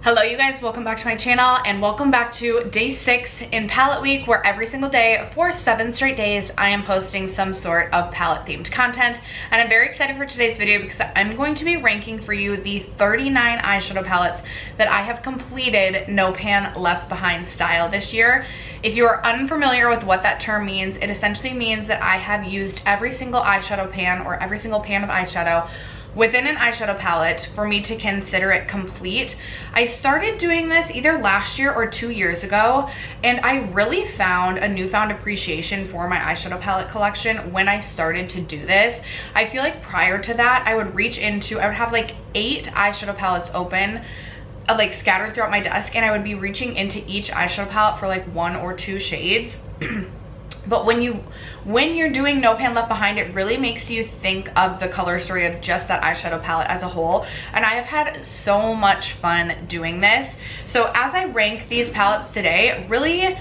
Hello you guys, welcome back to my channel and welcome back to day 6 in palette week, where every single day for 7 straight days I am posting some sort of palette themed content. And I'm very excited for today's video because I'm going to be ranking for you the 39 eyeshadow palettes that I have completed no pan left behind style this year. If you are unfamiliar with what that term means, it essentially means that I have used every single eyeshadow pan or every single pan of eyeshadow within an eyeshadow palette for me to consider it complete. I started doing this either last year or 2 years ago, and I really found a newfound appreciation for my eyeshadow palette collection when I started to do this. I feel like prior to that, I would have like 8 eyeshadow palettes open, like scattered throughout my desk, and I would be reaching into each eyeshadow palette for like 1 or 2 shades. But when you're doing no pan left behind, it really makes you think of the color story of just that eyeshadow palette as a whole. And I have had so much fun doing this. So as I rank these palettes today, really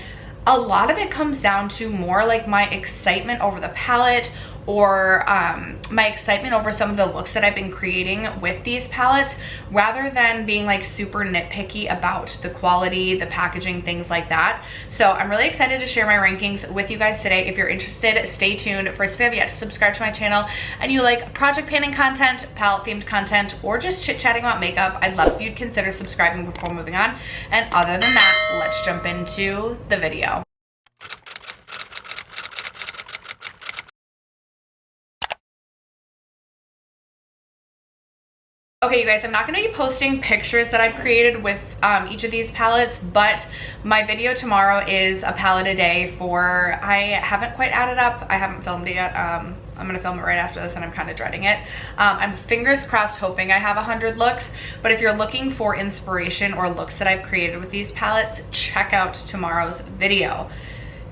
a lot of it comes down to more like my excitement over the palette, or my excitement over some of the looks that I've been creating with these palettes, rather than being like super nitpicky about the quality, the packaging, things like that. So I'm really excited to share my rankings with you guys today. If you're interested, stay tuned. First, if you have yet to subscribe to my channel and you like project panning content, palette themed content, or just chit chatting about makeup, I'd love if you'd consider subscribing before moving on. And other than that, let's jump into the video. Okay, you guys, I'm not going to be posting pictures that I've created with each of these palettes, but my video tomorrow is a palette a day for, I haven't quite added up, I haven't filmed it yet. I'm going to film it right after this and I'm kind of dreading it. I'm fingers crossed hoping I have 100 looks, but if you're looking for inspiration or looks that I've created with these palettes, check out tomorrow's video.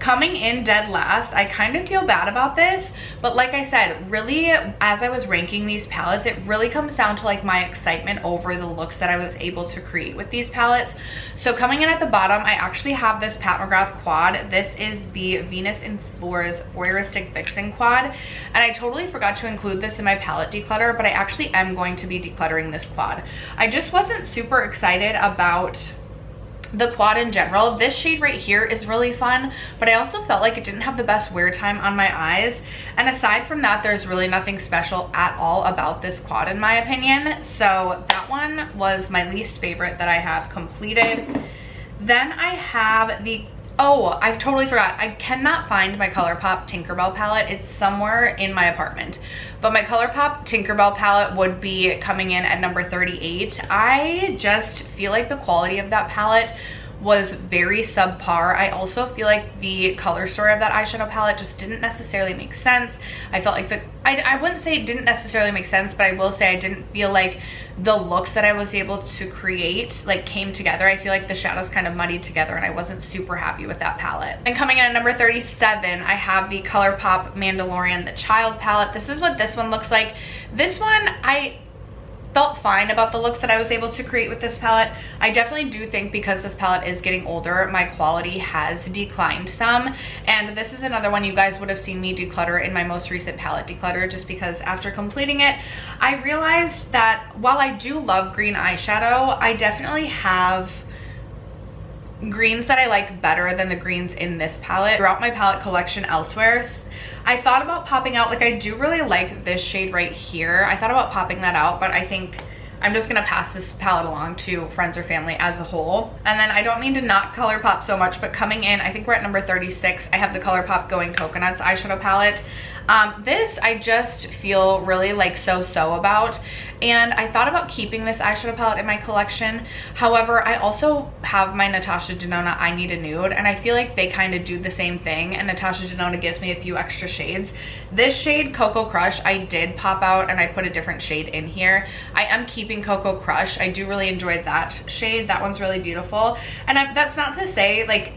Coming in dead last, I kind of feel bad about this, but like I said, really, as I was ranking these palettes, it really comes down to like my excitement over the looks that I was able to create with these palettes. So coming in at the bottom, I actually have this Pat McGrath quad. This is the Venus in Floors Voyeuristic Vixen quad, and I totally forgot to include this in my palette declutter, but I actually am going to be decluttering this quad. I just wasn't super excited about the quad in general. This shade right here is really fun, but I also felt like it didn't have the best wear time on my eyes. And aside from that, there's really nothing special at all about this quad in my opinion. So that one was my least favorite that I have completed. Then I have the, oh, I totally forgot. I cannot find my ColourPop Tinkerbell palette. It's somewhere in my apartment. But my ColourPop Tinkerbell palette would be coming in at number 38. I just feel like the quality of that palette was very subpar. I also feel like the color story of that eyeshadow palette just didn't necessarily make sense. I felt like I wouldn't say it didn't necessarily make sense, but I will say I didn't feel like the looks that I was able to create like came together. I feel like the shadows kind of muddied together and I wasn't super happy with that palette. And coming in at number 37, I have the ColourPop Mandalorian The Child palette. This is what this one looks like. This one, I felt fine about the looks that I was able to create with this palette. I definitely do think because this palette is getting older, my quality has declined some. And this is another one you guys would have seen me declutter in my most recent palette declutter, just because after completing it, I realized that while I do love green eyeshadow, I definitely have greens that I like better than the greens in this palette throughout my palette collection elsewhere. I thought about popping out, like I do really like this shade right here. I thought about popping that out, but I think I'm just gonna pass this palette along to friends or family as a whole. And then I don't mean to not ColourPop so much, but coming in, I think we're at number 36, I have the ColourPop Going Coconuts eyeshadow palette. This I just feel really like so about, and I thought about keeping this eyeshadow palette in my collection. However, I also have my Natasha Denona I Need a Nude, and I feel like they kind of do the same thing, and Natasha Denona gives me a few extra shades. This shade, Cocoa Crush, I did pop out and I put a different shade in here. I am keeping Cocoa Crush. I do really enjoy that shade. That one's really beautiful. And that's not to say, like,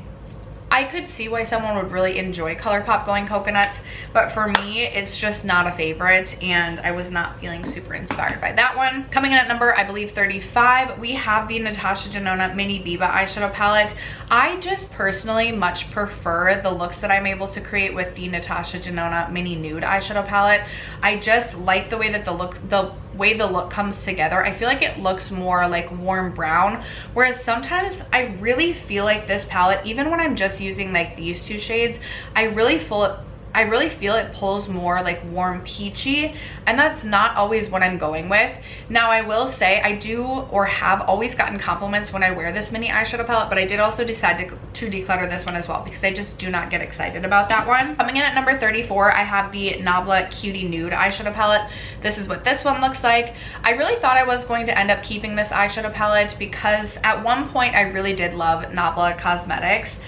I could see why someone would really enjoy ColourPop Going Coconuts, but for me, it's just not a favorite, and I was not feeling super inspired by that one. Coming in at number, I believe, 35, we have the Natasha Denona Mini Biba eyeshadow palette. I just personally much prefer the looks that I'm able to create with the Natasha Denona Mini Nude eyeshadow palette. I just like the way that the way the look comes together, I feel like it looks more like warm brown, whereas sometimes I really feel like this palette, even when I'm just using like these two shades, I really feel it pulls more like warm peachy, and that's not always what I'm going with. Now I will say I do or have always gotten compliments when I wear this mini eyeshadow palette, but I did also decide to declutter this one as well because I just do not get excited about that one. Coming in at number 34, I have the Nabla Cutie Nude eyeshadow palette. This is what this one looks like. I really thought I was going to end up keeping this eyeshadow palette because at one point I really did love Nabla Cosmetics.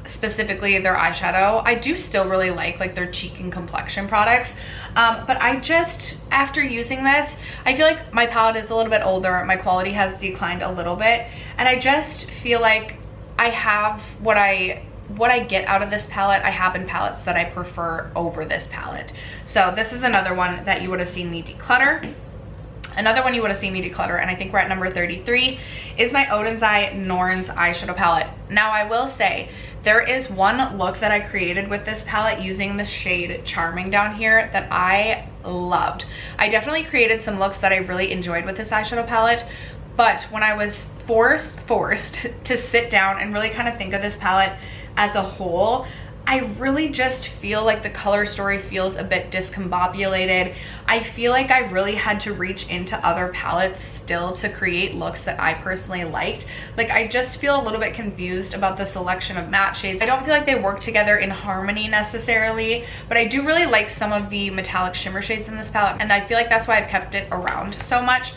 Specifically their eyeshadow. I do still really like their cheek and complexion products, but I just, after using this, I feel like my palette is a little bit older, my quality has declined a little bit, and I just feel like I have what I get out of this palette, I have in palettes that I prefer over this palette. So this is another one that you would have seen me declutter. Another one you would have seen me declutter, and I think we're at number 33, is my Odin's Eye Norns eyeshadow palette. Now I will say, there is one look that I created with this palette using the shade Charming down here that I loved. I definitely created some looks that I really enjoyed with this eyeshadow palette, but when I was forced to sit down and really kind of think of this palette as a whole, I really just feel like the color story feels a bit discombobulated. I feel like I really had to reach into other palettes still to create looks that I personally liked. Like, I just feel a little bit confused about the selection of matte shades. I don't feel like they work together in harmony necessarily, but I do really like some of the metallic shimmer shades in this palette, and I feel like that's why I've kept it around so much.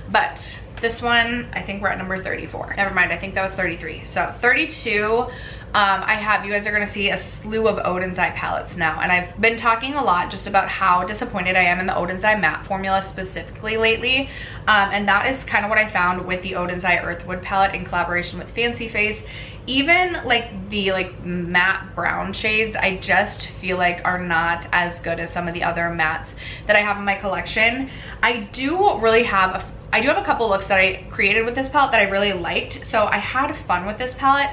But this one, I think we're at number 34. Never mind, I think that was 33. So 32, you guys are gonna see a slew of Odin's Eye palettes now. And I've been talking a lot just about how disappointed I am in the Odin's Eye matte formula specifically lately. And that is kind of what I found with the Odin's Eye Earthwood palette in collaboration with Fancy Face. Even like the matte brown shades, I just feel like are not as good as some of the other mattes that I have in my collection. I do have a couple looks that I created with this palette that I really liked, so I had fun with this palette,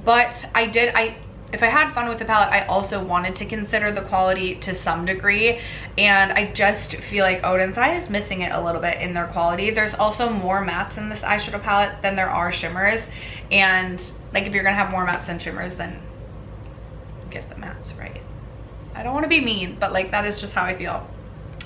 but if I had fun with the palette, I also wanted to consider the quality to some degree, and I just feel like Odin's Eye is missing it a little bit in their quality. There's also more mattes in this eyeshadow palette than there are shimmers, and like if you're gonna have more mattes than shimmers, then get the mattes right. I don't want to be mean, but like that is just how I feel.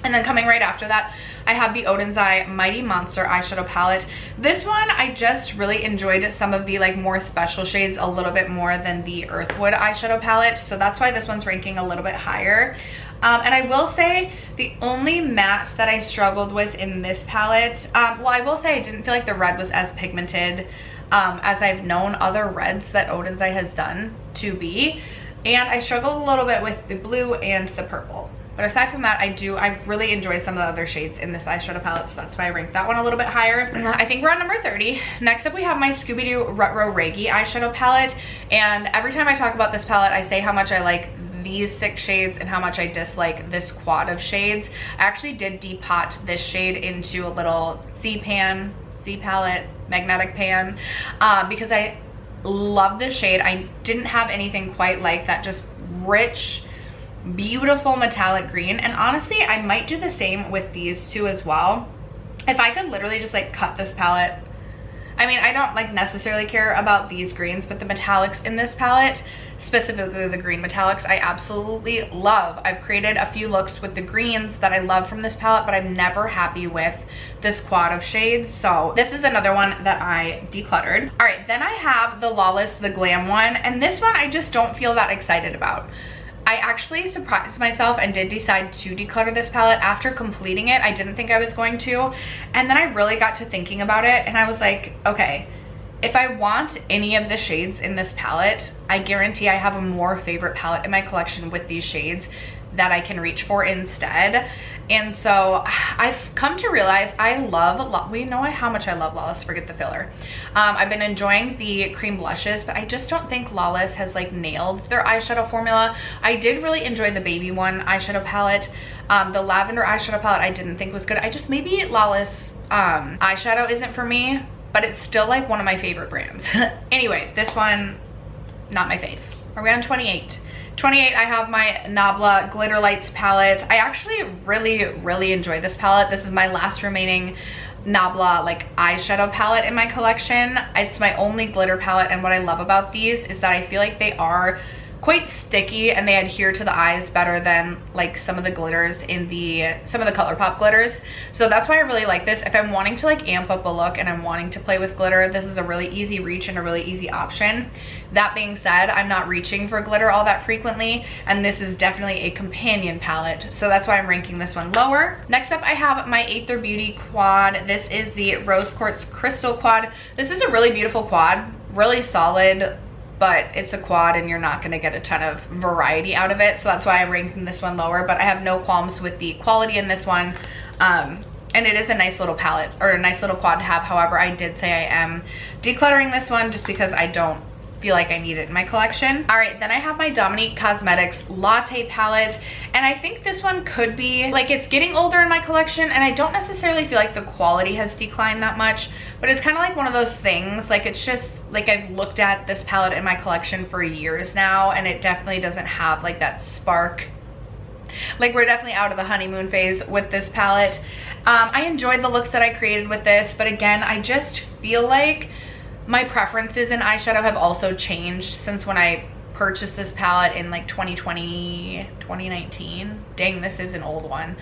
And then coming right after that, I have the Odin's Eye Mighty Monster eyeshadow palette. This one, I just really enjoyed some of the more special shades a little bit more than the Earthwood eyeshadow palette. So that's why this one's ranking a little bit higher. And I will say the only matte that I struggled with in this palette, well, I will say I didn't feel like the red was as pigmented as I've known other reds that Odin's Eye has done to be. And I struggled a little bit with the blue and the purple. But aside from that, I really enjoy some of the other shades in this eyeshadow palette, so that's why I ranked that one a little bit higher. I think we're on number 30. Next up, we have my Scooby-Doo Retro Reggae eyeshadow palette. And every time I talk about this palette, I say how much I like these 6 shades and how much I dislike this quad of shades. I actually did depot this shade into a little Z palette, magnetic pan, because I love this shade. I didn't have anything quite like that, just rich, beautiful metallic green. And honestly, I might do the same with these two as well. If I could literally just cut this palette, I mean, I don't necessarily care about these greens, but the metallics in this palette, specifically the green metallics, I absolutely love. I've created a few looks with the greens that I love from this palette, but I'm never happy with this quad of shades. So this is another one that I decluttered. All right, then I have the Lawless the Glam one, and this one I just don't feel that excited about. I actually surprised myself and did decide to declutter this palette after completing it. I didn't think I was going to, and then I really got to thinking about it, and I was like, okay, if I want any of the shades in this palette, I guarantee I have a more favorite palette in my collection with these shades that I can reach for instead. And so I've come to realize we know how much I love Lawless, forget the filler. I've been enjoying the cream blushes, but I just don't think Lawless has nailed their eyeshadow formula. I did really enjoy the Baby One eyeshadow palette. The lavender eyeshadow palette I didn't think was good. Maybe Lawless eyeshadow isn't for me, but it's still one of my favorite brands. Anyway, this one, not my fave. Are we on 28? 28, I have my Nabla Glitter Lights palette. I actually really enjoy this palette. This is my last remaining Nabla like eyeshadow palette in my collection. It's my only glitter palette, and what I love about these is that I feel like they are quite sticky and they adhere to the eyes better than like some of the glitters in some of the ColourPop glitters. So that's why I really like this. If I'm wanting to like amp up a look and I'm wanting to play with glitter, this is a really easy reach and a really easy option. That being said, I'm not reaching for glitter all that frequently, and this is definitely a companion palette, so that's why I'm ranking this one lower. Next up, I have my Aether Beauty quad. This is the Rose Quartz Crystal quad. This is a really beautiful quad, really solid, but it's a quad and you're not gonna get a ton of variety out of it, so that's why I'm ranking this one lower. But I have no qualms with the quality in this one, and it is a nice little palette, or a nice little quad to have. However, I did say I am decluttering this one just because I don't feel like I need it in my collection. All right, then I have my Dominique Cosmetics Latte palette, and I think this one could be, like, it's getting older in my collection, and I don't necessarily feel like the quality has declined that much, but it's kind of like one of those things, like, it's just, like, I've looked at this palette in my collection for years now, and it definitely doesn't have, like, that spark. Like, we're definitely out of the honeymoon phase with this palette. I enjoyed the looks that I created with this, but again, I just feel like my preferences in eyeshadow have also changed since when I purchased this palette in like 2019. Dang, this is an old one.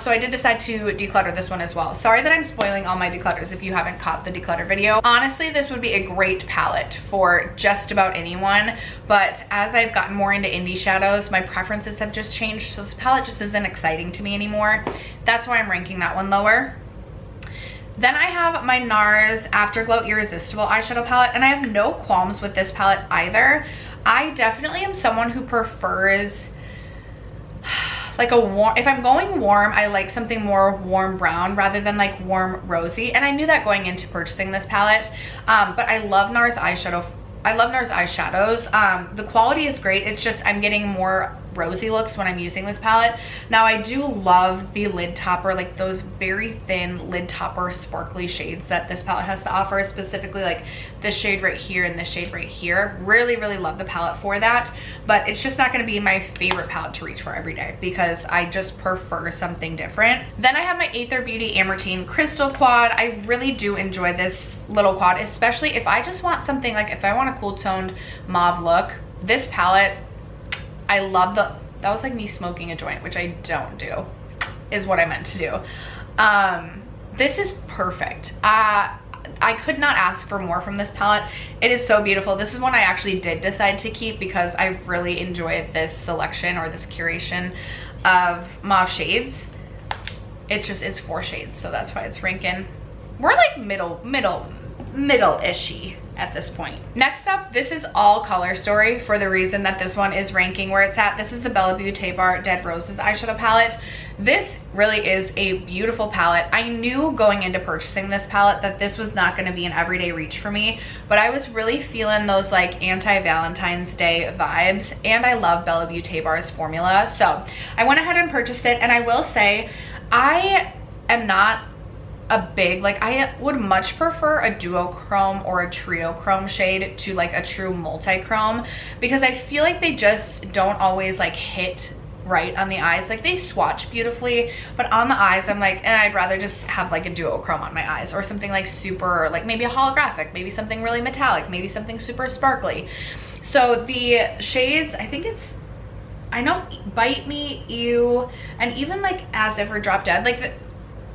So I did decide to declutter this one as well. Sorry that I'm spoiling all my declutters if you haven't caught the declutter video. Honestly, this would be a great palette for just about anyone, but as I've gotten more into indie shadows, my preferences have just changed, so this palette just isn't exciting to me anymore. That's why I'm ranking that one lower. Then I have my NARS Afterglow Irresistible eyeshadow palette, and I have no qualms with this palette either. I definitely am someone who prefers like a warm, if I'm going warm, I like something more warm brown rather than like warm rosy. And I knew that going into purchasing this palette, but I love NARS eyeshadow. I love NARS eyeshadows. The quality is great. It's just I'm getting more rosy looks when I'm using this palette. Now I do love the lid topper, like those very thin lid topper sparkly shades that this palette has to offer, specifically like this shade right here and this shade right here. Really love the palette for that, but it's just not going to be my favorite palette to reach for every day because I just prefer something different. Then I have my Aether Beauty Amartine Crystal Quad. I really do enjoy this little quad, especially if I just want something like, if I want a cool toned mauve look, this palette, I love the, that was like me smoking a joint, which I don't do, is what I meant to do. This is perfect. I could not ask for more from this palette. It is so beautiful. This is one I actually did decide to keep because I really enjoyed this selection or this curation of mauve shades. It's just, it's 4 shades, so that's why it's ranking. We're like middle-ishy at this point. Next up, this is all Color Story for the reason that this one is ranking where it's at. This is the Bella Beauté Bar Dead Roses eyeshadow palette. This really is a beautiful palette. I knew going into purchasing this palette that this was not going to be an everyday reach for me, but I was really feeling those like anti-Valentine's Day vibes, and I love Bella Beauté Bar's formula, so I went ahead and purchased it. And I will say, I am not a big, like, I would much prefer a duochrome or a triochrome shade to like a true multi-chrome, because I feel like they just don't always like hit right on the eyes. Like, they swatch beautifully, but on the eyes I'm like, I'd rather just have like a duochrome on my eyes, or something like super, like maybe a holographic, maybe something really metallic, maybe something super sparkly. So the shades, I think it's, I know Bite Me, Ew, and even like As If or Drop Dead, like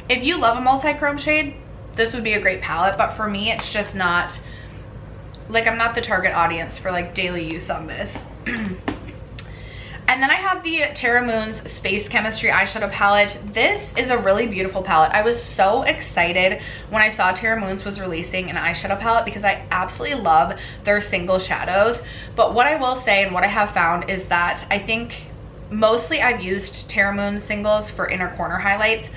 if you love a multi-chrome shade, this would be a great palette, but for me, it's just not, like, I'm not the target audience for like daily use on this. And then I have the Terra Moon's Space Chemistry eyeshadow palette. This is a really beautiful palette. I was so excited when I saw Terra Moon's was releasing an eyeshadow palette because I absolutely love their single shadows. But what I will say and what I have found is that I think mostly I've used Terra Moon singles for inner corner highlights.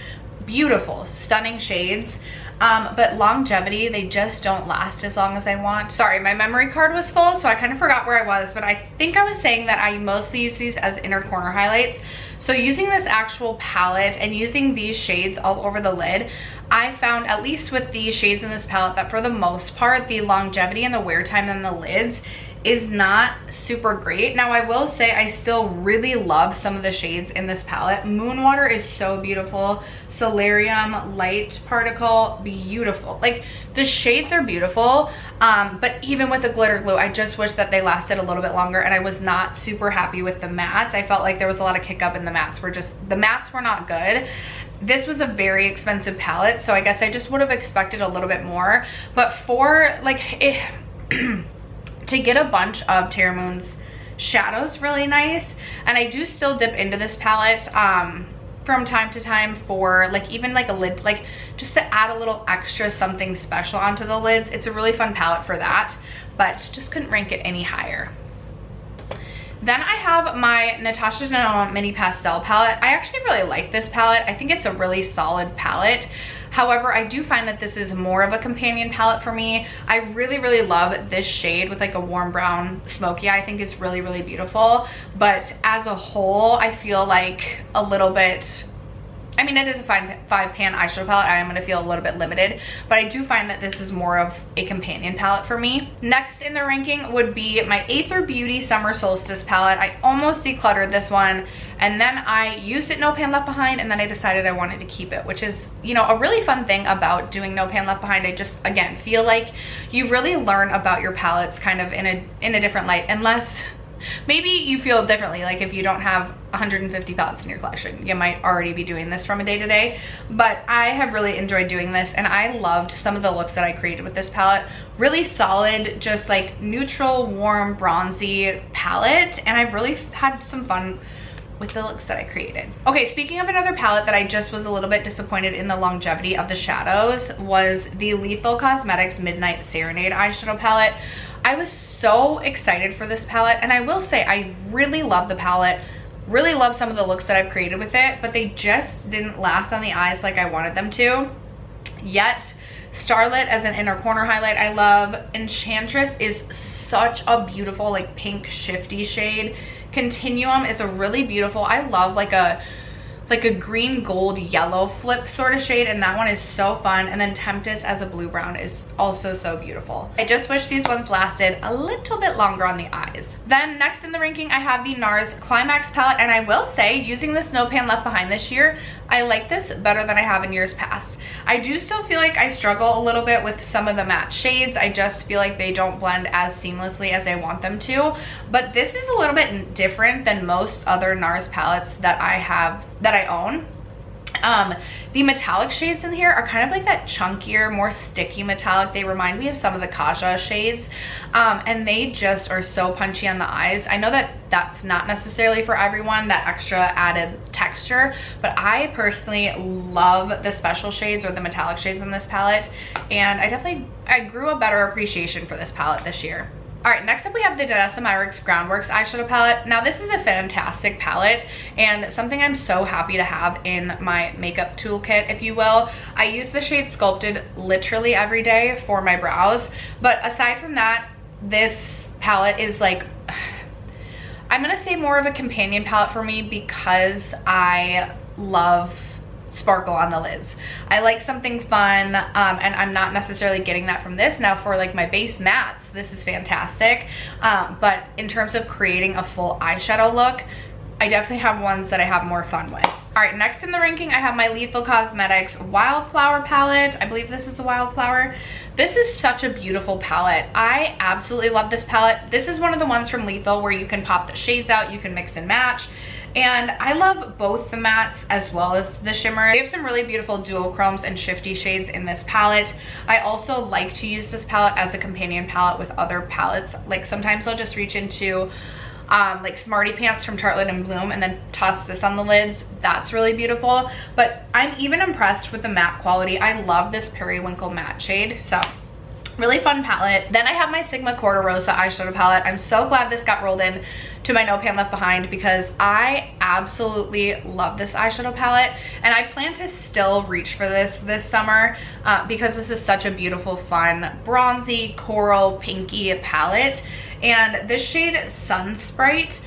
Beautiful, stunning shades, but longevity, they just don't last as long as I want. Sorry, my memory card was full, so I kind of forgot where I was, but I think I was saying that I mostly use these as inner corner highlights. So using this actual palette and using these shades all over the lid, I found, at least with the shades in this palette, that for the most part, the longevity and the wear time on the lids is not super great. Now I will say I still really love some of the shades in this palette. Moonwater is so beautiful. Solarium, Light Particle, beautiful. Like the shades are beautiful, but even with the glitter glue, I just wish that they lasted a little bit longer, and I was not super happy with the mattes. I felt like there was a lot of kick up in the mattes. The mattes were not good. This was a very expensive palette, so I guess I just would have expected a little bit more. But for like it to get a bunch of Terra Moon's shadows really nice, and I do still dip into this palette from time to time for like even like a lid, like just to add a little extra something special onto the lids. It's a really fun palette for that, but just couldn't rank it any higher. Then I have my Natasha Denona Mini Pastel palette. I actually really like this palette. I think it's a really solid palette. However, I do find that this is more of a companion palette for me. I really, really love this shade with like a warm brown smoky. I think it's really, really beautiful. But as a whole, I feel like a little bit, I mean, it is a five pan eyeshadow palette. I am going to feel a little bit limited, but I do find that this is more of a companion palette for me. Next in the ranking would be my Aether Beauty Summer Solstice palette. I almost decluttered this one, and then I used it No Pan Left Behind, and then I decided I wanted to keep it, which is, you know, a really fun thing about doing No Pan Left Behind. I just, again, feel like you really learn about your palettes kind of in a different light, unless maybe you feel differently. Like if you don't have 150 palettes in your collection, you might already be doing this from a day to day, but I have really enjoyed doing this, and I loved some of the looks that I created with this palette. Really solid, just like neutral, warm, bronzy palette, and I've really had some fun with the looks that I created. Okay, speaking of another palette that I just was a little bit disappointed in the longevity of the shadows was the Lethal Cosmetics Midnight Serenade eyeshadow palette. I was so excited for this palette, and I will say I really love the palette, really love some of the looks that I've created with it, but they just didn't last on the eyes like I wanted them to. Yet Starlit as an inner corner highlight I love. Enchantress is such a beautiful like pink shifty shade. Continuum is a really beautiful, I love like a green gold yellow flip sort of shade, and that one is so fun. And then Tempest as a blue brown is also so beautiful. I just wish these ones lasted a little bit longer on the eyes. Then next in the ranking I have the NARS Climax palette, and I will say using this No Pan Left Behind this year, I like this better than I have in years past. I do still feel like I struggle a little bit with some of the matte shades. I just feel like they don't blend as seamlessly as I want them to, but this is a little bit different than most other NARS palettes that I own. The metallic shades in here are kind of like that chunkier, more sticky metallic. They remind me of some of the Kaja shades, and they just are so punchy on the eyes. I know that that's not necessarily for everyone, that extra added texture, but I personally love the special shades or the metallic shades in this palette, and I grew a better appreciation for this palette this year. All right, next up we have the Danessa Myricks Groundworks eyeshadow palette. Now this is a fantastic palette and something I'm so happy to have in my makeup toolkit, if you will. I use the shade Sculpted literally every day for my brows, but aside from that, this palette is like, I'm gonna say more of a companion palette for me because I love sparkle on the lids. I like something fun, and I'm not necessarily getting that from this. Now for like my base mattes, this is fantastic, but in terms of creating a full eyeshadow look, I definitely have ones that I have more fun with. All right, next in the ranking I have my Lethal Cosmetics Wildflower palette. I believe this is the Wildflower. This is such a beautiful palette. I absolutely love this palette. This is one of the ones from Lethal where you can pop the shades out, you can mix and match. And I love both the mattes as well as the shimmer. They have some really beautiful duochromes and shifty shades in this palette. I also like to use this palette as a companion palette with other palettes. Like sometimes I'll just reach into like Smarty Pants from Tartelette and Bloom and then toss this on the lids. That's really beautiful. But I'm even impressed with the matte quality. I love this Periwinkle matte shade. So really fun palette. Then I have my Sigma Corta Rosa eyeshadow palette. I'm so glad this got rolled in to my No Pan Left Behind because I absolutely love this eyeshadow palette, and I plan to still reach for this summer because this is such a beautiful, fun, bronzy, coral, pinky palette. And this shade Sun Sprite,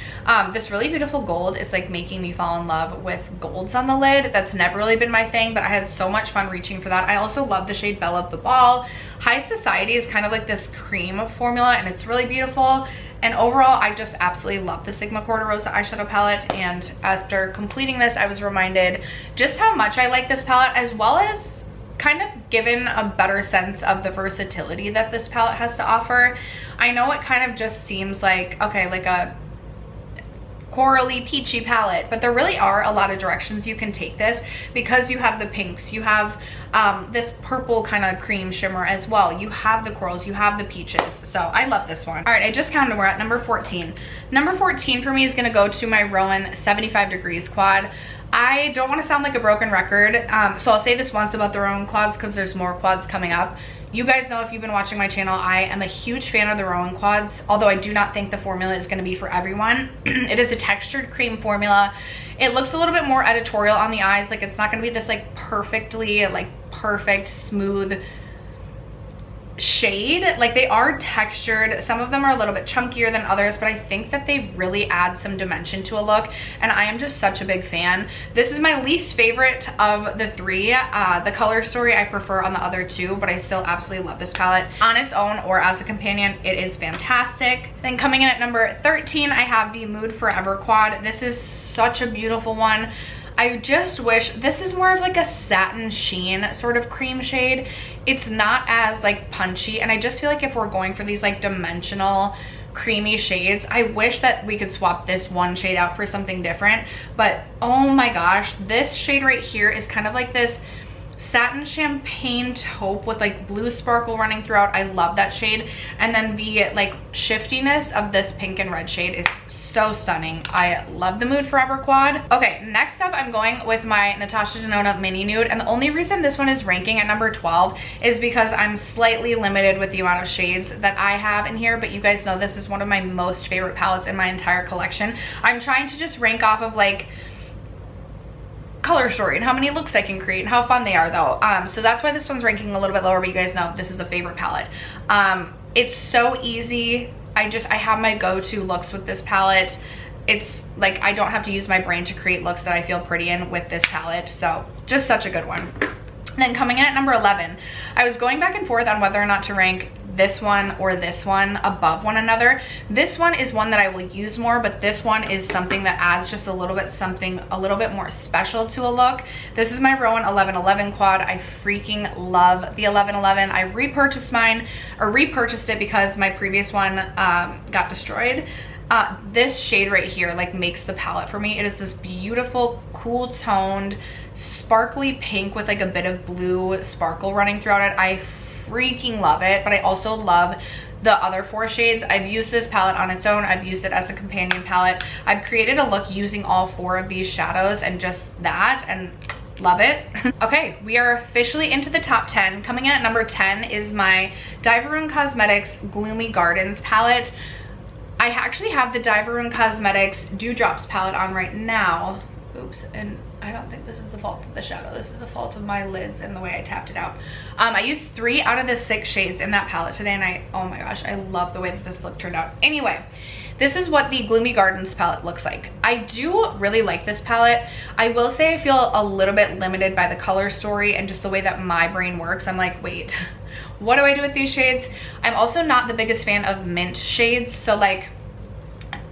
this really beautiful gold is like making me fall in love with golds on the lid. That's never really been my thing, but I had so much fun reaching for that. I also love the shade Belle of the Ball. High Society is kind of like this cream formula, and it's really beautiful. And overall, I just absolutely love the Sigma Quarter Rosa eyeshadow palette. And after completing this, I was reminded just how much I like this palette, as well as kind of given a better sense of the versatility that this palette has to offer. I know it kind of just seems like, okay, like a corally peachy palette, but there really are a lot of directions you can take this, because you have the pinks, you have this purple kind of cream shimmer as well, you have the corals, you have the peaches. So I love this one. All right, I just counted, we're at number 14. Number 14 for me is going to go to my Rowan 75 Degrees quad. I don't want to sound like a broken record, so I'll say this once about the Rowan quads because there's more quads coming up. You guys know, if you've been watching my channel, I am a huge fan of the Rowan quads, although I do not think the formula is going to be for everyone. It is a textured cream formula. It looks a little bit more editorial on the eyes. Like, it's not going to be this like perfectly, like perfect, smooth shade. Like, they are textured. Some of them are a little bit chunkier than others, but I think that they really add some dimension to a look, and I am just such a big fan. This is my least favorite of the three. The color story I prefer on the other two, but I still absolutely love this palette. On its own or as a companion, it is fantastic. Then coming in at number 13, I have the Mood Forever quad. This is such a beautiful one. I just wish, this is more of like a satin sheen sort of cream shade. It's not as like punchy, and I just feel like if we're going for these like dimensional creamy shades, I wish that we could swap this one shade out for something different. But oh my gosh, this shade right here is kind of like this satin champagne taupe with like blue sparkle running throughout. I love that shade. And then the like shiftiness of this pink and red shade is so stunning. I love the Mood Forever quad. Okay, next up I'm going with my Natasha Denona Mini Nude, and the only reason this one is ranking at number 12 is because I'm slightly limited with the amount of shades that I have in here, but you guys know this is one of my most favorite palettes in my entire collection. I'm trying to just rank off of like color story and how many looks I can create and how fun they are though. So that's why this one's ranking a little bit lower, but you guys know this is a favorite palette. It's so easy. I have my go-to looks with this palette. It's like I don't have to use my brain to create looks that I feel pretty in with this palette. So just such a good one. And then coming in at number 11, I was going back and forth on whether or not to rank this one or this one above one another. This one is one that I will use more, but this one is something that adds just a little bit something a little bit more special to a look. This is my Rowan 1111 quad. I freaking love the 1111. I repurchased mine, or repurchased it because my previous one got destroyed. This shade right here like makes the palette for me. It is this beautiful, cool toned, sparkly pink with like a bit of blue sparkle running throughout it. I freaking love it, but I also love the other four shades. I've used this palette on its own. I've used it as a companion palette. I've created a look using all four of these shadows and just that, and love it. Okay, we are officially into the top 10. Coming in at number 10 is my Diveroon Cosmetics Gloomy Gardens palette. I actually have the Diveroon Cosmetics Dewdrops palette on right now. Oops, and I don't think this is the fault of the shadow. This is the fault of my lids and the way I tapped it out. I used 3 out of the 6 shades in that palette today, and oh my gosh, I love the way that this look turned out. Anyway, this is what the Gloomy Gardens palette looks like. I do really like this palette. I will say I feel a little bit limited by the color story and just the way that my brain works. I'm like, wait, what do I do with these shades? I'm also not the biggest fan of mint shades, so like,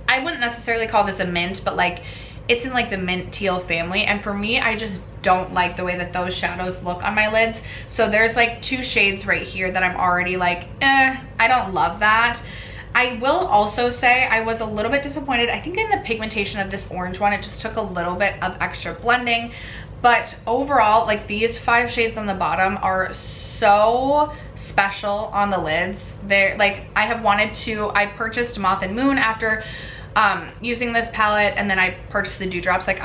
I wouldn't necessarily call this a mint, but like, it's in like the mint teal family, and for me, I just don't like the way that those shadows look on my lids. So there's like 2 shades right here that I'm already like, I don't love that. I will also say I was a little bit disappointed. I think in the pigmentation of this orange one, it just took a little bit of extra blending, but overall, like these 5 shades on the bottom are so special on the lids. They're like, I purchased Moth and Moon after using this palette, and then I purchased the Dewdrops. Like,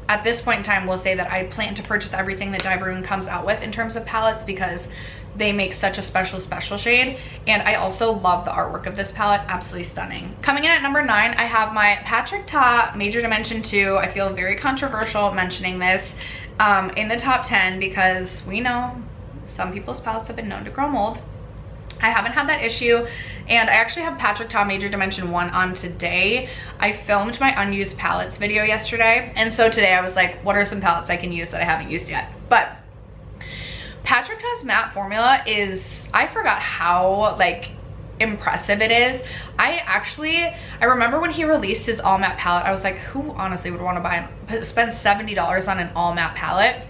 at this point in time will say that I plan to purchase everything that Diveroon comes out with in terms of palettes, because they make such a special shade. And I also love the artwork of this palette. Absolutely stunning. Coming in at number 9, I have my Patrick Ta Major Dimension 2. I feel very controversial mentioning this in the top 10 because we know some people's palettes have been known to grow mold. I haven't had that issue And I actually have Patrick Ta Major Dimension 1 on today. I filmed my unused palettes video yesterday, and so today I was like, what are some palettes I can use that I haven't used yet? But Patrick Ta's matte formula is, I forgot how like impressive it is. I remember when he released his all matte palette, I was like, who honestly would want to spend $70 on an all matte palette?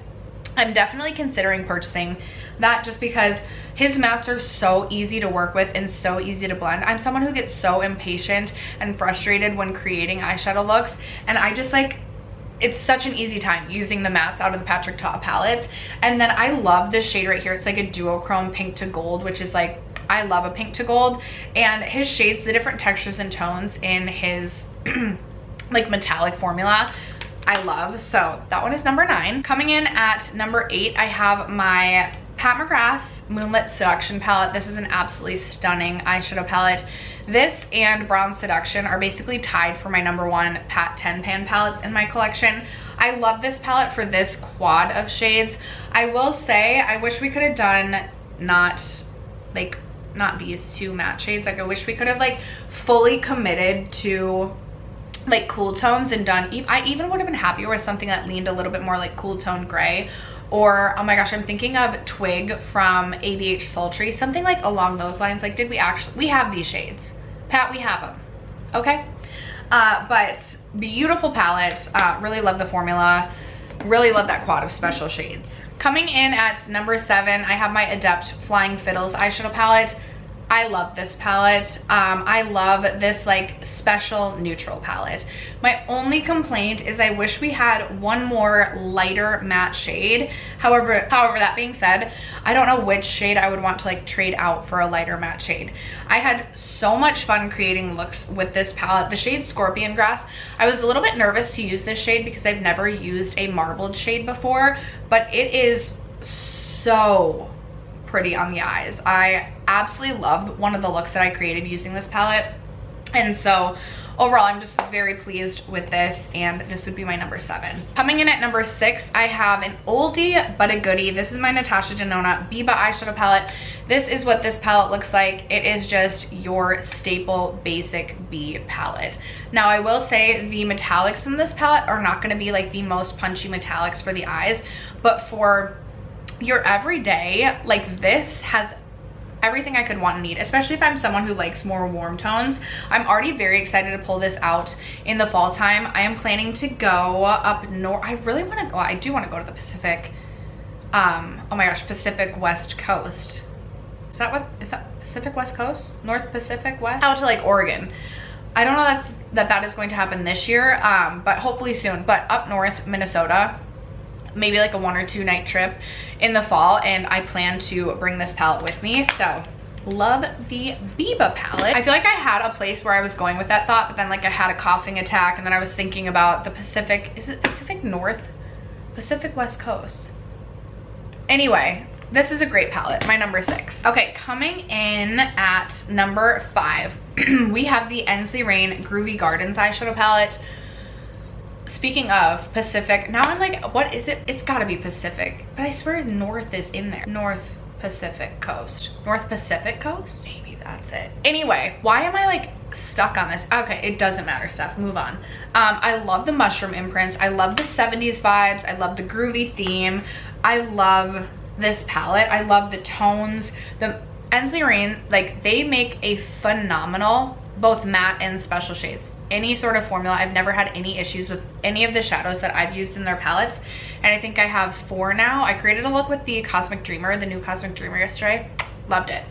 I'm definitely considering purchasing that just because his mattes are so easy to work with and so easy to blend. I'm someone who gets so impatient and frustrated when creating eyeshadow looks, and I just like, it's such an easy time using the mattes out of the Patrick Ta palettes. And then I love this shade right here. It's like a duochrome pink to gold, which is like, I love a pink to gold. And his shades, the different textures and tones in his like metallic formula, I love. So that one is number 9. Coming in at number 8, I have my Pat McGrath Moonlit Seduction palette. This is an absolutely stunning eyeshadow palette. This and Brown Seduction are basically tied for my number 1 Pat 10 pan palettes in my collection. I love this palette for this quad of shades. I will say, I wish we could have done not these 2 matte shades. Like I wish we could have like fully committed to like cool tones and done, I even would have been happier with something that leaned a little bit more like cool tone gray. Or, oh my gosh, I'm thinking of Twig from ABH Sultry, something like along those lines. Like, did we actually, we have these shades. Pat, we have them, okay? But beautiful palette, really love the formula, really love that quad of special shades. Coming in at number 7, I have my Adept Flying Fiddles eyeshadow palette. I love this palette. I love this like special neutral palette. My only complaint is I wish we had one more lighter matte shade. However, that being said, I don't know which shade I would want to like trade out for a lighter matte shade. I had so much fun creating looks with this palette. The shade Scorpion Grass, I was a little bit nervous to use this shade because I've never used a marbled shade before, but it is so pretty on the eyes. I absolutely love one of the looks that I created using this palette, and so overall I'm just very pleased with this, and this would be my number 7. Coming in at number 6, I have an oldie but a goodie. This is my Natasha Denona Biba eyeshadow palette. This is what this palette looks like. It is just your staple basic B palette. Now I will say the metallics in this palette are not going to be like the most punchy metallics for the eyes, but for your everyday, like this has everything I could want and need, especially if I'm someone who likes more warm tones. I'm already very excited to pull this out in the fall time. I am planning to go up north. I really want to go, I do want to go to the Pacific, oh my gosh, Pacific West Coast. Is that Pacific West Coast? North Pacific West? Out to like Oregon. I don't know that is going to happen this year, but hopefully soon. But up north, Minnesota, maybe like a 1 or 2 night trip in the fall, and I plan to bring this palette with me. So love the Biba palette. I feel like I had a place where I was going with that thought, but then like I had a coughing attack, and then I was thinking about the Pacific, is it Pacific North? Pacific West Coast. Anyway, this is a great palette, my number 6. Okay, coming in at number 5, we have the Ensley Rain Groovy Gardens eyeshadow palette. Speaking of Pacific, now I'm like, what is it? It's gotta be Pacific, but I swear North is in there. North Pacific Coast. North Pacific Coast? Maybe that's it. Anyway, why am I like stuck on this? Okay, it doesn't matter, Steph, move on. I love the mushroom imprints. I love the 70s vibes. I love the groovy theme. I love this palette. I love the tones. The Ensley Rain, like they make a phenomenal both matte and special shades. Any sort of formula, I've never had any issues with any of the shadows that I've used in their palettes, and I think I have 4 now. I created a look with the Cosmic Dreamer, the new Cosmic Dreamer yesterday. Loved it.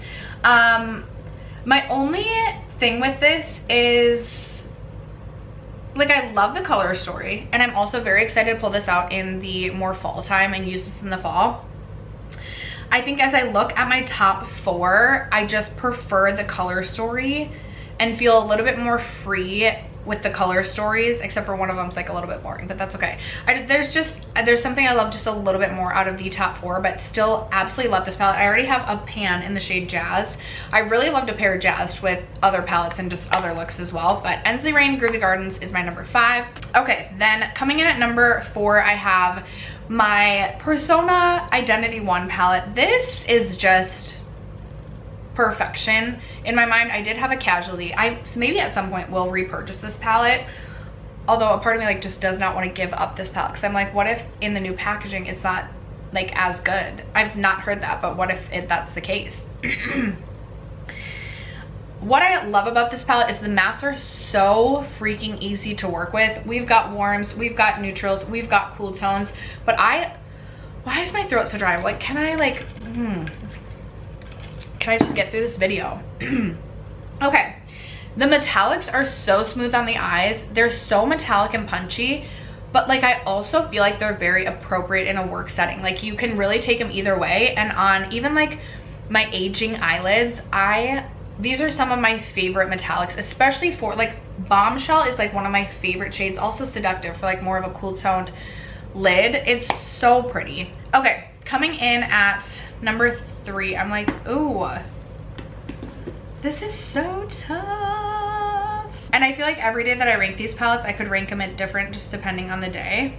My only thing with this is like I love the color story, and I'm also very excited to pull this out in the more fall time and use this in the fall. I think as I look at my top 4, I just prefer the color story and feel a little bit more free with the color stories, except for one of them's like a little bit boring, but that's okay. There's something I love just a little bit more out of the top 4, but still absolutely love this palette. I already have a pan in the shade Jazz. I really love to pair Jazz with other palettes and just other looks as well, but Ensley Rain Groovy Gardens is my number 5. Okay, then coming in at number 4, I have my Persona Identity 1 palette. This is just perfection in my mind. I did have a casualty. So maybe at some point will repurchase this palette, although a part of me like just does not want to give up this palette, because I'm like, what if in the new packaging it's not like as good? I've not heard that, but what if that's the case? What I love about this palette is the mattes are so freaking easy to work with. We've got warms, we've got neutrals, we've got cool tones, but why is my throat so dry? Like, can I just get through this video? Okay, the metallics are so smooth on the eyes. They're so metallic and punchy, but like I also feel like they're very appropriate in a work setting. Like you can really take them either way, and on even like my aging eyelids, these are some of my favorite metallics, especially for like Bombshell is like one of my favorite shades. Also Seductive for like more of a cool toned lid. It's so pretty. Okay, coming in at number 3, I'm like, ooh, this is so tough. And I feel like every day that I rank these palettes, I could rank them at different just depending on the day.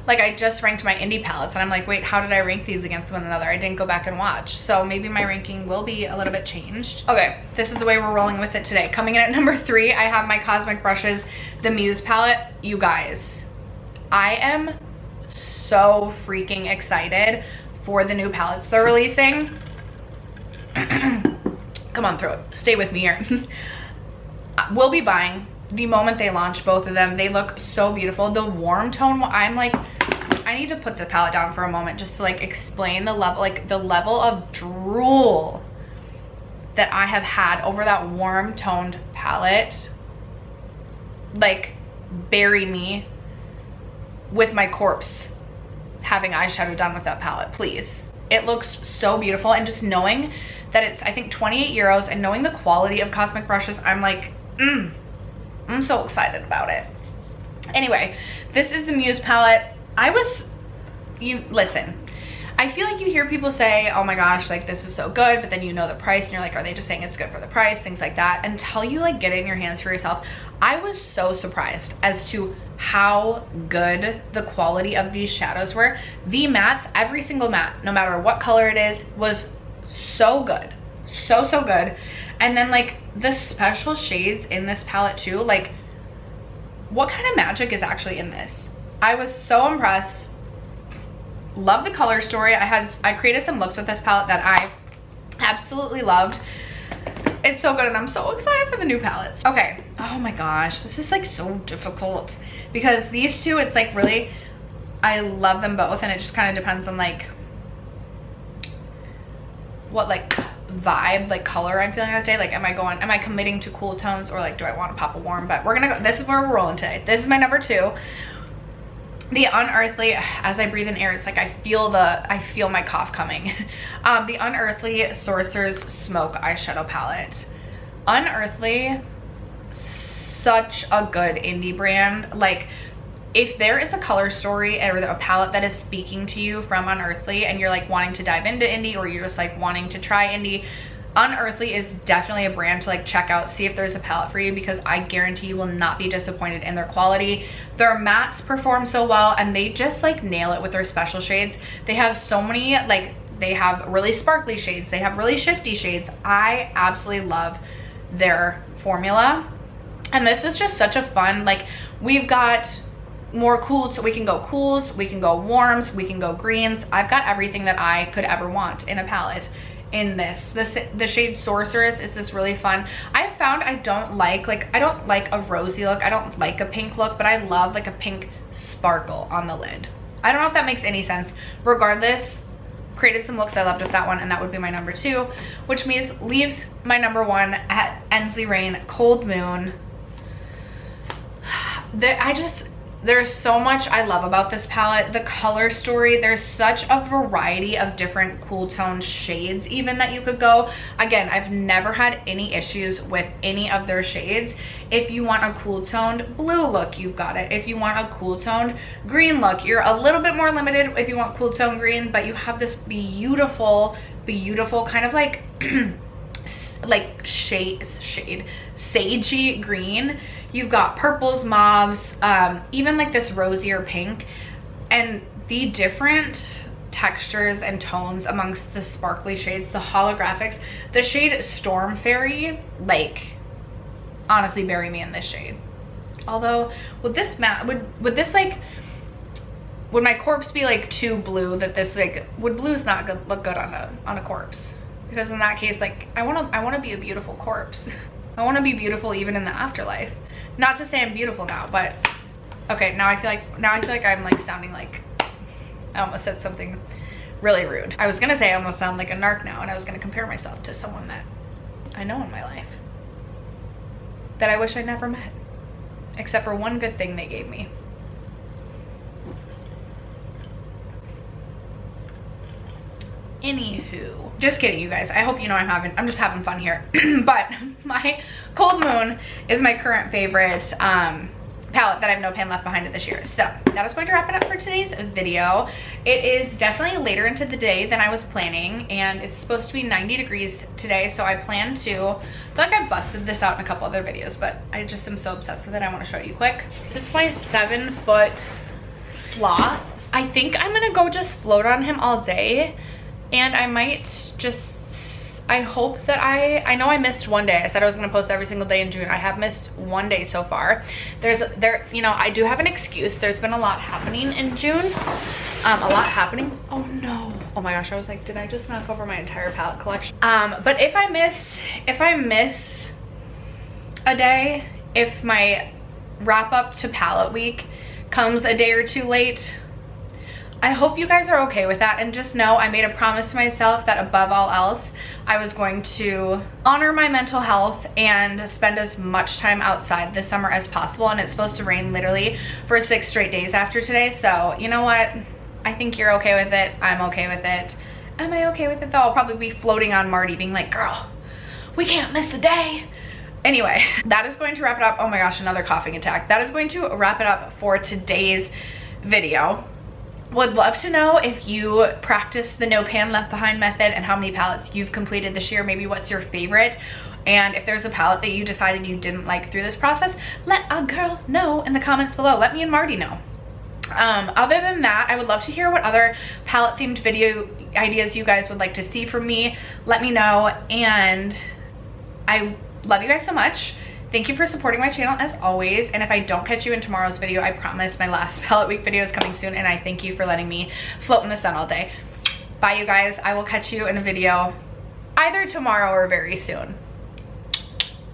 Like I just ranked my indie palettes and I'm like, wait, how did I rank these against one another? I didn't go back and watch. So maybe my ranking will be a little bit changed. Okay, this is the way we're rolling with it today. Coming in at number 3, I have my Cosmic Brushes, the Muse palette. You guys, I am so freaking excited for the new palettes they're releasing. Come on, throat, stay with me here. We'll be buying the moment they launch both of them. They look so beautiful. The warm tone, I'm like, I need to put the palette down for a moment just to like explain the level, like the level of drool that I have had over that warm toned palette. Like bury me with my corpse having eyeshadow done with that palette, please. It looks so beautiful, and just knowing that it's, I think 28 euros, and knowing the quality of Cosmic Brushes, I'm like, I'm so excited about it. Anyway, this is the Muse palette. Listen, I feel like you hear people say, oh my gosh, like this is so good, but then you know the price and you're like, are they just saying it's good for the price? Things like that. Until you like get it in your hands for yourself. I was so surprised as to how good the quality of these shadows were. The mattes, every single matte, no matter what color it is, was so good. So good. And then like the special shades in this palette too, like what kind of magic is actually in this? I was so impressed. Love the color story. I created some looks with this palette that I absolutely loved. It's so good, and I'm so excited for the new palettes. Okay, oh my gosh, this is like so difficult because these two, it's like really, I love them both, and it just kind of depends on like what like vibe, like color I'm feeling that day. Like am I committing to cool tones, or like do I want to pop a warm? But we're gonna go, this is where we're rolling today. This is my number 2. The Unearthly, as I breathe in air, it's like I feel my cough coming. The Unearthly Sorcerer's Smoke eyeshadow palette. Unearthly, such a good indie brand. Like if there is a color story or a palette that is speaking to you from Unearthly, and you're like wanting to dive into indie, or you're just like wanting to try indie, Unearthly is definitely a brand to like check out, see if there's a palette for you, because I guarantee you will not be disappointed in their quality. Their mattes perform so well, and they just like nail it with their special shades. They have so many, like they have really sparkly shades, they have really shifty shades. I absolutely love their formula, and this is just such a fun, like we've got more cools, so we can go cools, we can go warms, we can go greens. I've got everything that I could ever want in a palette in this. The shade Sorceress is just really fun. I found I don't like a rosy look, I don't like a pink look, but I love like a pink sparkle on the lid. I don't know if that makes any sense. Regardless, created some looks I loved with that one, and that would be my number 2, which means leaves my number 1 at Ensley Rain Cold Moon. There's so much I love about this palette. The color story, there's such a variety of different cool tone shades even that you could go. Again, I've never had any issues with any of their shades. If you want a cool toned blue look, you've got it. If you want a cool toned green look, you're a little bit more limited if you want cool toned green, but you have this beautiful kind of like like shade sagey green. You've got purples, mauves, even like this rosier pink, and the different textures and tones amongst the sparkly shades, the holographics. The shade Storm Fairy, like, honestly bury me in this shade. Although, would this matte, would this like, would my corpse be like too blue that this like, would blues not look good on a corpse? Because in that case, like, I wanna be a beautiful corpse. I wanna be beautiful even in the afterlife. Not to say I'm beautiful now, but okay, now I feel like I'm like sounding like, I almost said something really rude. I was gonna say I almost sound like a narc now, and I was gonna compare myself to someone that I know in my life that I wish I never met, except for one good thing they gave me. Anywho, just kidding, you guys. I hope you know I'm just having fun here. But my Cold Moon is my current favorite palette that I have no pan left behind it this year. So that is going to wrap it up for today's video. It is definitely later into the day than I was planning, and it's supposed to be 90 degrees today, so I plan to, I feel like I've busted this out in a couple other videos, but I just am so obsessed with it, I want to show you quick. This is my 7-foot sloth. I think I'm gonna go just float on him all day, and I might just, I hope that I know I missed one day. I said I was gonna post every single day in June. I have missed one day so far. You know, I do have an excuse. There's been a lot happening in June. A lot happening. Oh no. Oh my gosh, I was like, did I just knock over my entire palette collection? But if I miss a day, if my wrap up to palette week comes a day or two late, I hope you guys are okay with that, and just know I made a promise to myself that above all else, I was going to honor my mental health and spend as much time outside this summer as possible. And it's supposed to rain literally for 6 straight days after today. So you know what? I think you're okay with it. I'm okay with it. Am I okay with it though? I'll probably be floating on Marty being like, girl, we can't miss a day. Anyway, that is going to wrap it up. Oh my gosh, another coughing attack. That is going to wrap it up for today's video. Would love to know if you practice the no pan left behind method and how many palettes you've completed this year. Maybe what's your favorite, and if there's a palette that you decided you didn't like through this process, let a girl know in the comments below. Let me and Marty know. Other than that, I would love to hear what other palette themed video ideas you guys would like to see from me. Let me know, and I love you guys so much. Thank you for supporting my channel as always, and if I don't catch you in tomorrow's video, I promise my last palette week video is coming soon, and I thank you for letting me float in the sun all day. Bye you guys. I will catch you in a video either tomorrow or very soon.